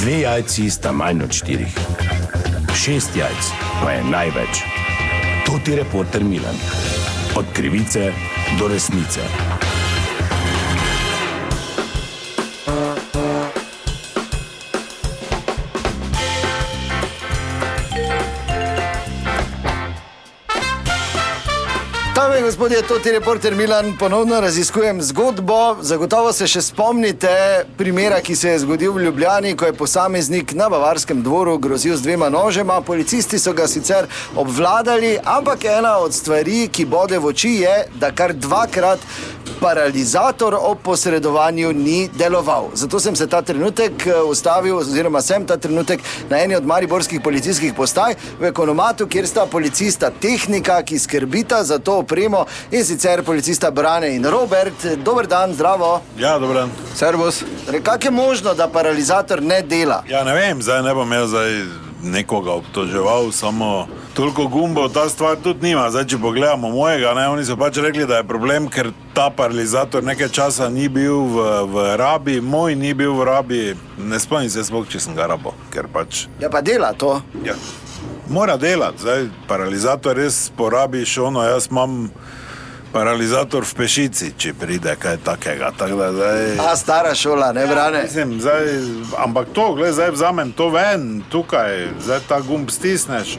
2 jajci sta manj od 4. 6 jajc pa je največ. Toti reporter Milan. Od krivice do resnice. Dame in gospodje, toti reporter Milan, ponovno raziskujem zgodbo. Zagotovo se še spomnite primera, ki se je zgodil v Ljubljani, ko je posameznik na Bavarskem dvoru grozil z 2 nožema. Policisti so ga sicer obvladali, ampak ena od stvari, ki bode v oči, je, da kar 2-krat paralizator ob posredovanju ni deloval. Zato sem se ta trenutek ustavil, oziroma sem ta trenutek na eni od mariborskih policijskih postaj v Ekonomatu, kjer sta policista tehnika, ki skrbita za to opremo, in sicer policista Brane in Robert. Dober dan, zdravo. Ja, dober dan. Servus. Kako je možno, da paralizator ne dela? Ja, ne vem, zdaj ne bom imel nekoga obtoževal, samo toliko gumbov ta stvar tudi nima. Zdaj, če pogledamo mojega, oni so pač rekli, da je problem, ker ta paralizator nekaj časa ni bil v rabi, moj ni bil v rabi, ne spomnim se sploh, če sem ga rabo, ker pač... Ja, pa dela to. Ja, mora delati, zdaj, paralizator res porabiš, jaz imam paralizator v pešici, če pride kaj takega, tako da zdaj... A, stara šola, ne, Brane? Ja, mislim, zdaj, ampak to, gled, zdaj vzamem to ven, tukaj, zdaj ta gumb stisneš,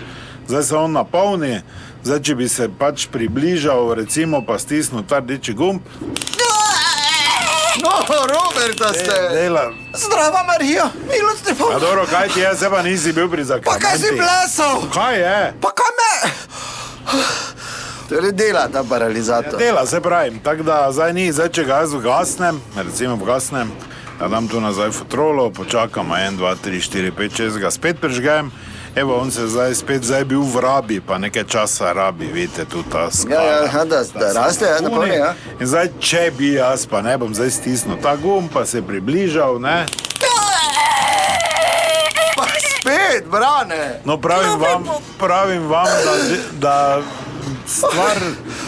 zdaj se on napolni, zdaj, če bi se pač približal, recimo, pa stisnil ta rdeči gumb. No, Roberta ste! Dela. Zdrava, Marija, Milo Stefan! A dobro, kaj ti je, se pa nisi bil pri zakramentih? Pa kaj si plesal? Kaj je? Pa kaj me? Torej dela ta paralizator. Ja, dela, se pravim, tako da zdaj ni, zdaj če ga jaz vgasnem, recimo vgasnem, da dam tu nazaj fotrolo, počakam 1, 2, 3, 4, 5, 6, ga spet prižgem, evo, on se zdaj spet bil v rabi, pa nekaj časa rabi, vidite, tu ta skala. Ja, da raste, napolni, ja. In zdaj, če bi jaz, pa ne bom zdaj stisnil ta gumb, pa se približal, ne? Pa spet, Brane! No, pravim vam, da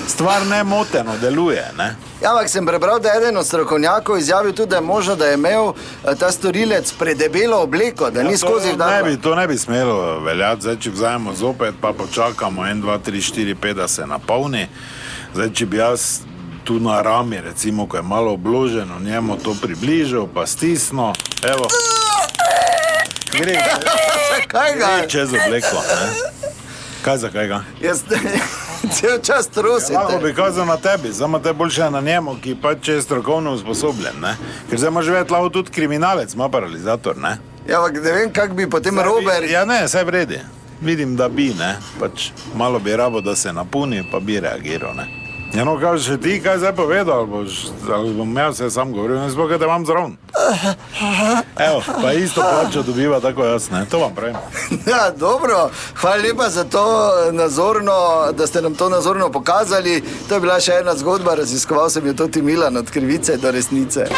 stvar nemoteno deluje, ne? Ja, ampak sem prebral, da je eden od strokovnjakov izjavil tudi, da je možno, da je imel ta storilec predebelo obleko, da ni skozi vdahla. To ne bi smelo veljati, zdaj, če vzajemo zopet, pa počakamo 1, 2, 3, 4, 5, da se napolni. Zdaj, če bi jaz tu na rami, recimo, ko je malo obloženo, njemu to približal, pa stisno, evo. Gre čez obleko, ne? Kaj za kaj ga? Jaz cel čas trosite. Lahko bi kazal na tebi, samo te boljše na njemu, ki pač je strokovno usposobljen, ne? Ker zdaj može vedeti, lahko tudi kriminalec ima paralizator, ne? Ja, ampak ne vem, kak bi potem Robert... Ja, ne, saj vredi. Vidim, da bi, ne? Pač malo bi rabo, da se napuni, pa bi reagiral, ne? Ja, no, kaj še ti, kaj zdaj povedal, ali bom jaz se sam govoril, ne sploh, kaj te imam zraven. Evo, pa isto plačo dobiva tako jaz, ne? To vam pravim. Ja, dobro. Hvala lepa za to nazorno, da ste nam to nazorno pokazali. To je bila še ena zgodba, raziskoval sem jo toti Milan, od krivice do resnice.